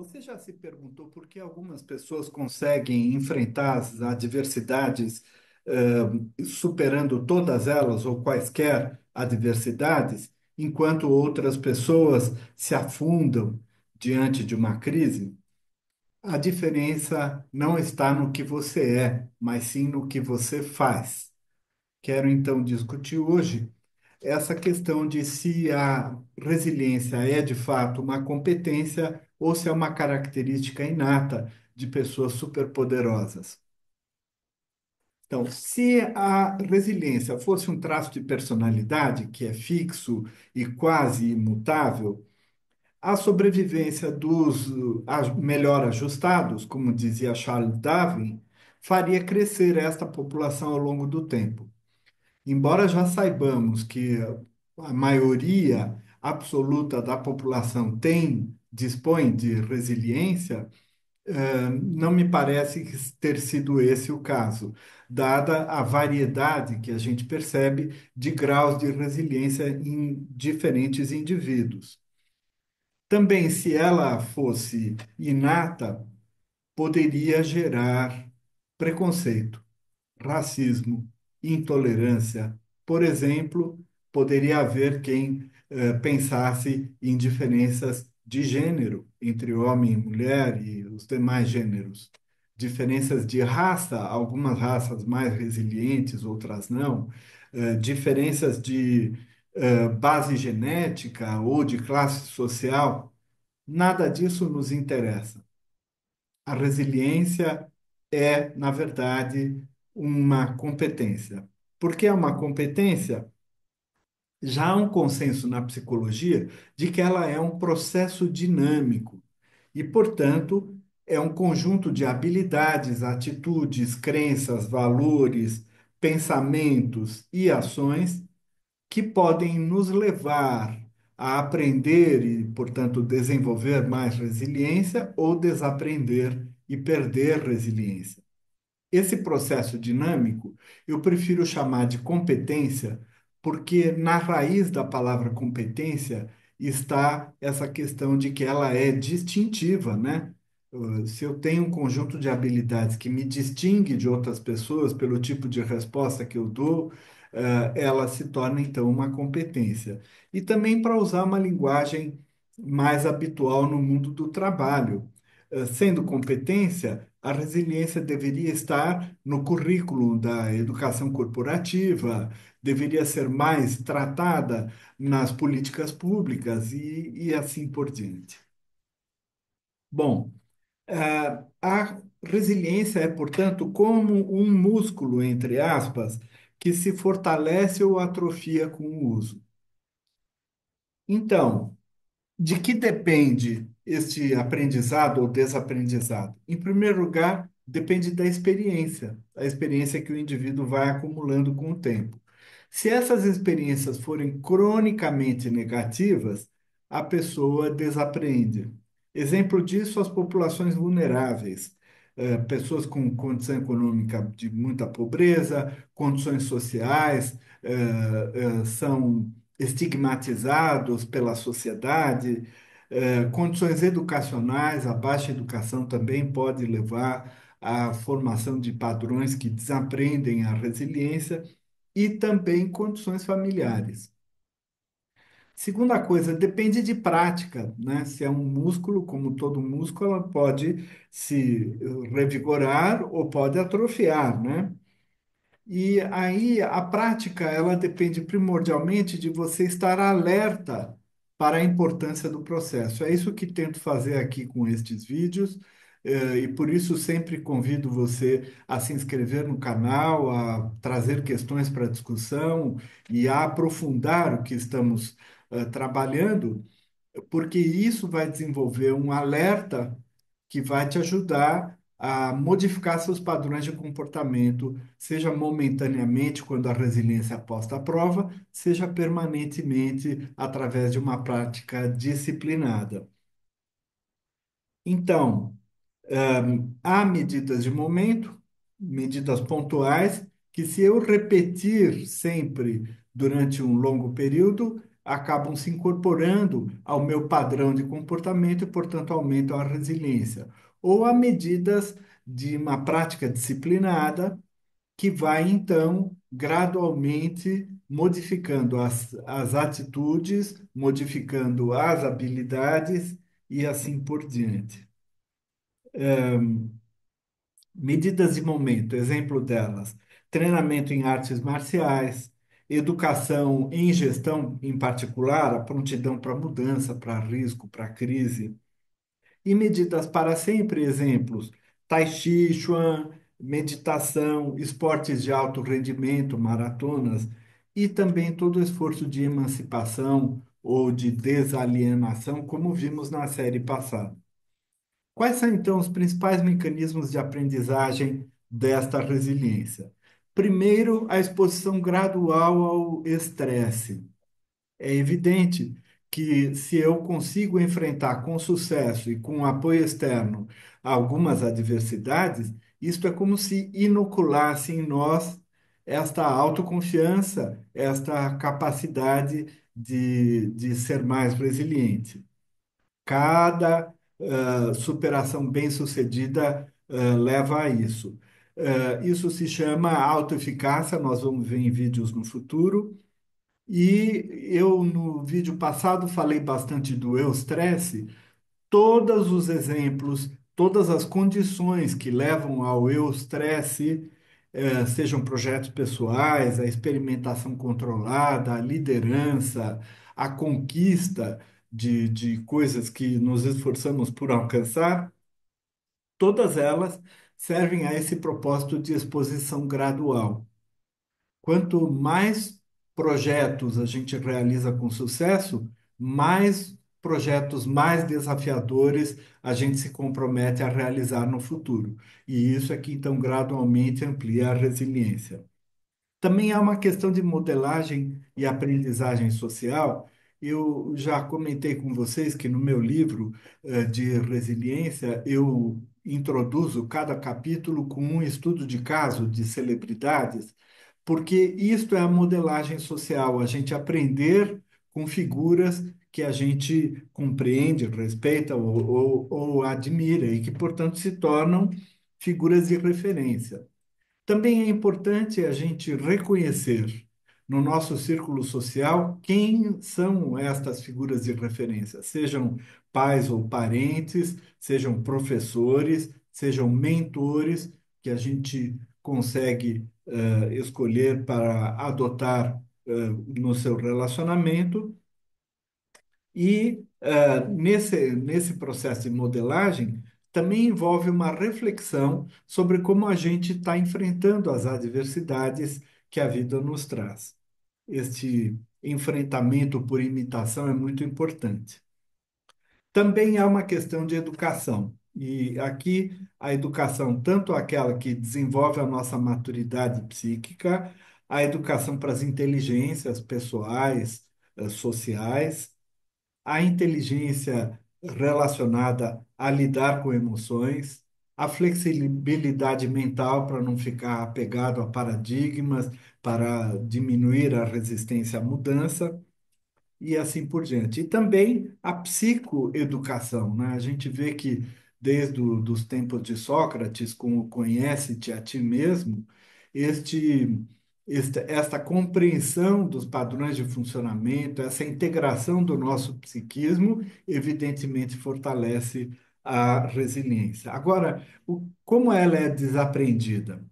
Você já se perguntou por que algumas pessoas conseguem enfrentar as adversidades, superando todas elas ou quaisquer adversidades, enquanto outras pessoas se afundam diante de uma crise? A diferença não está no que você é, mas sim no que você faz. Quero então discutir hoje essa questão de se a resiliência é de fato uma competência ou se é uma característica inata de pessoas superpoderosas. Então, se a resiliência fosse um traço de personalidade que é fixo e quase imutável, a sobrevivência dos melhor ajustados, como dizia Charles Darwin, faria crescer esta população ao longo do tempo. Embora já saibamos que a maioria absoluta da população dispõe de resiliência, não me parece ter sido esse o caso, dada a variedade que a gente percebe de graus de resiliência em diferentes indivíduos. Também, se ela fosse inata, poderia gerar preconceito, racismo, intolerância. Por exemplo, poderia haver quem pensasse em diferenças de gênero entre homem e mulher e os demais gêneros. Diferenças de raça, algumas raças mais resilientes, outras não. Diferenças de base genética ou de classe social. Nada disso nos interessa. A resiliência é, na verdade, uma competência. Por que é uma competência? Já há um consenso na psicologia de que ela é um processo dinâmico e, portanto, é um conjunto de habilidades, atitudes, crenças, valores, pensamentos e ações que podem nos levar a aprender e, portanto, desenvolver mais resiliência ou desaprender e perder resiliência. Esse processo dinâmico eu prefiro chamar de competência, porque na raiz da palavra competência está essa questão de que ela é distintiva, né? Se eu tenho um conjunto de habilidades que me distingue de outras pessoas pelo tipo de resposta que eu dou, ela se torna então uma competência. E também para usar uma linguagem mais habitual no mundo do trabalho. Sendo competência, a resiliência deveria estar no currículo da educação corporativa, deveria ser mais tratada nas políticas públicas e assim por diante. Bom, a resiliência é, portanto, como um músculo, entre aspas, que se fortalece ou atrofia com o uso. Então, de que depende este aprendizado ou desaprendizado? Em primeiro lugar, depende da experiência, a experiência que o indivíduo vai acumulando com o tempo. Se essas experiências forem cronicamente negativas, a pessoa desaprende. Exemplo disso, as populações vulneráveis, pessoas com condição econômica de muita pobreza, condições sociais, são estigmatizados pela sociedade, condições educacionais, a baixa educação também pode levar à formação de padrões que desaprendem a resiliência e também condições familiares. Segunda coisa, depende de prática, né? Se é um músculo, como todo músculo, ela pode se revigorar ou pode atrofiar, né? E aí a prática, ela depende primordialmente de você estar alerta para a importância do processo. É isso que tento fazer aqui com estes vídeos, e por isso sempre convido você a se inscrever no canal, a trazer questões para discussão e a aprofundar o que estamos, trabalhando, porque isso vai desenvolver um alerta que vai te ajudar a modificar seus padrões de comportamento, seja momentaneamente, quando a resiliência é posta à prova, seja permanentemente através de uma prática disciplinada. Então, há medidas de momento, medidas pontuais, que se eu repetir sempre durante um longo período, acabam se incorporando ao meu padrão de comportamento e, portanto, aumentam a resiliência. Ou há medidas de uma prática disciplinada que vai, então, gradualmente modificando as atitudes, modificando as habilidades e assim por diante. Medidas de momento, exemplo delas: treinamento em artes marciais, educação em gestão, em particular, a prontidão para mudança, para risco, para crise, e medidas para sempre, exemplos: Tai Chi, Chuan, meditação, esportes de alto rendimento, maratonas, e também todo o esforço de emancipação ou de desalienação, como vimos na série passada. Quais são, então, os principais mecanismos de aprendizagem desta resiliência? Primeiro, a exposição gradual ao estresse. É evidente que se eu consigo enfrentar com sucesso e com apoio externo algumas adversidades, isto é como se inoculasse em nós esta autoconfiança, esta capacidade de ser mais resiliente. Cada superação bem-sucedida leva a isso. Isso se chama autoeficácia, nós vamos ver em vídeos no futuro. E eu, no vídeo passado, falei bastante do eustresse. Todos os exemplos, todas as condições que levam ao eustresse, sejam projetos pessoais, a experimentação controlada, a liderança, a conquista de coisas que nos esforçamos por alcançar, todas elas servem a esse propósito de exposição gradual. Quanto mais projetos a gente realiza com sucesso, mais projetos mais desafiadores a gente se compromete a realizar no futuro. E isso é que, então, gradualmente amplia a resiliência. Também há uma questão de modelagem e aprendizagem social. Eu já comentei com vocês que no meu livro de resiliência eu introduzo cada capítulo com um estudo de caso de celebridades, porque isto é a modelagem social, a gente aprender com figuras que a gente compreende, respeita ou admira e que, portanto, se tornam figuras de referência. Também é importante a gente reconhecer no nosso círculo social quem são estas figuras de referência, sejam pais ou parentes, sejam professores, sejam mentores, que a gente consegue escolher para adotar no seu relacionamento. E nesse processo de modelagem também envolve uma reflexão sobre como a gente está enfrentando as adversidades que a vida nos traz. Este enfrentamento por imitação é muito importante. Também há uma questão de educação. E aqui a educação, tanto aquela que desenvolve a nossa maturidade psíquica, a educação para as inteligências pessoais, sociais, a inteligência relacionada a lidar com emoções, a flexibilidade mental para não ficar apegado a paradigmas, para diminuir a resistência à mudança e assim por diante. E também a psicoeducação, né? A gente vê que desde os tempos de Sócrates, com o conhece-te a ti mesmo, esta compreensão dos padrões de funcionamento, essa integração do nosso psiquismo, evidentemente fortalece a resiliência. Agora, como ela é desaprendida?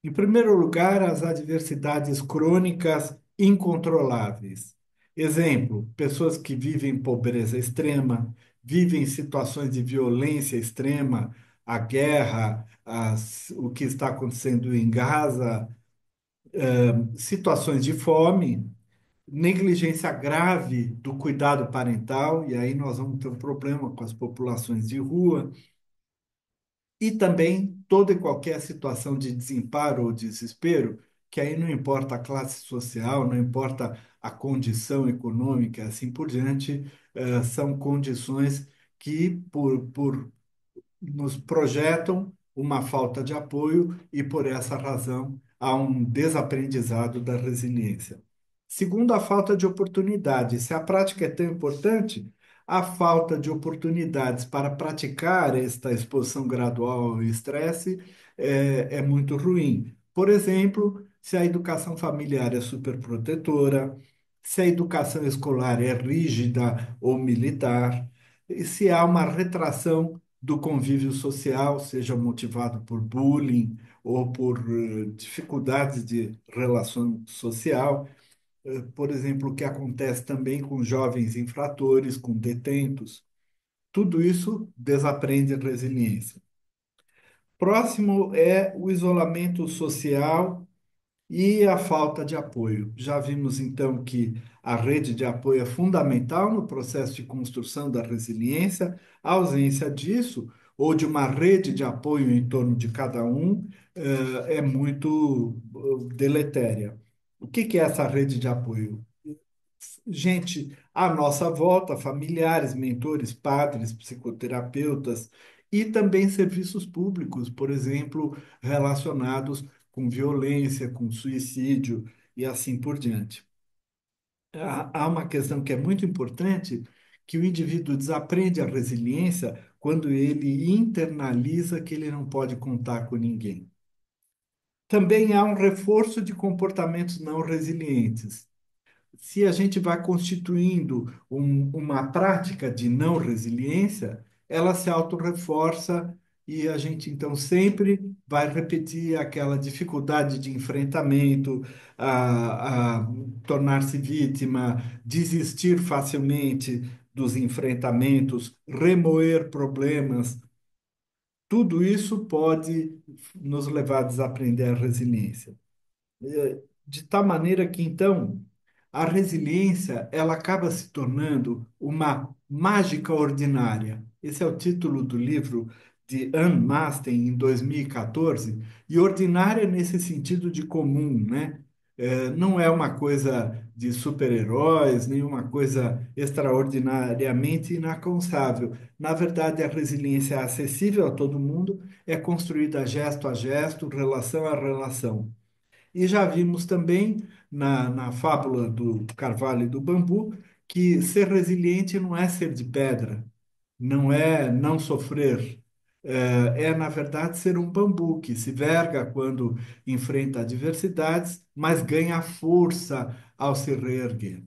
Em primeiro lugar, as adversidades crônicas incontroláveis. Exemplo, pessoas que vivem pobreza extrema, vivem situações de violência extrema, a guerra, o que está acontecendo em Gaza, situações de fome, negligência grave do cuidado parental, e aí nós vamos ter um problema com as populações de rua e também toda e qualquer situação de desamparo ou desespero, que aí não importa a classe social, não importa a condição econômica, assim por diante, são condições que nos projetam uma falta de apoio e por essa razão há um desaprendizado da resiliência. Segundo, a falta de oportunidade. Se a prática é tão importante, a falta de oportunidades para praticar esta exposição gradual ao estresse é muito ruim. Por exemplo, se a educação familiar é superprotetora, se a educação escolar é rígida ou militar, e se há uma retração do convívio social, seja motivado por bullying ou por dificuldades de relação social, por exemplo, o que acontece também com jovens infratores, com detentos. Tudo isso desaprende resiliência. Próximo é o isolamento social e a falta de apoio. Já vimos então que a rede de apoio é fundamental no processo de construção da resiliência. A ausência disso, ou de uma rede de apoio em torno de cada um, é muito deletéria. O que que é essa rede de apoio? Gente à nossa volta, familiares, mentores, padres, psicoterapeutas e também serviços públicos, por exemplo, relacionados com violência, com suicídio e assim por diante. Há uma questão que é muito importante, que o indivíduo desaprende a resiliência quando ele internaliza que ele não pode contar com ninguém. Também há um reforço de comportamentos não resilientes. Se a gente vai constituindo uma prática de não resiliência, ela se autorreforça e a gente então sempre vai repetir aquela dificuldade de enfrentamento, a tornar-se vítima, desistir facilmente dos enfrentamentos, remoer problemas. Tudo isso pode nos levar a desaprender a resiliência. De tal maneira que, então, a resiliência ela acaba se tornando uma mágica ordinária. Esse é o título do livro de Anne Masten, em 2014, e ordinária nesse sentido de comum, né? Não é uma coisa de super-heróis, nem uma coisa extraordinariamente inalcançável. Na verdade, a resiliência é acessível a todo mundo, é construída gesto a gesto, relação a relação. E já vimos também na fábula do carvalho e do bambu que ser resiliente não é ser de pedra, não é não sofrer. Na verdade, ser um bambu que se verga quando enfrenta adversidades, mas ganha força ao se reerguer.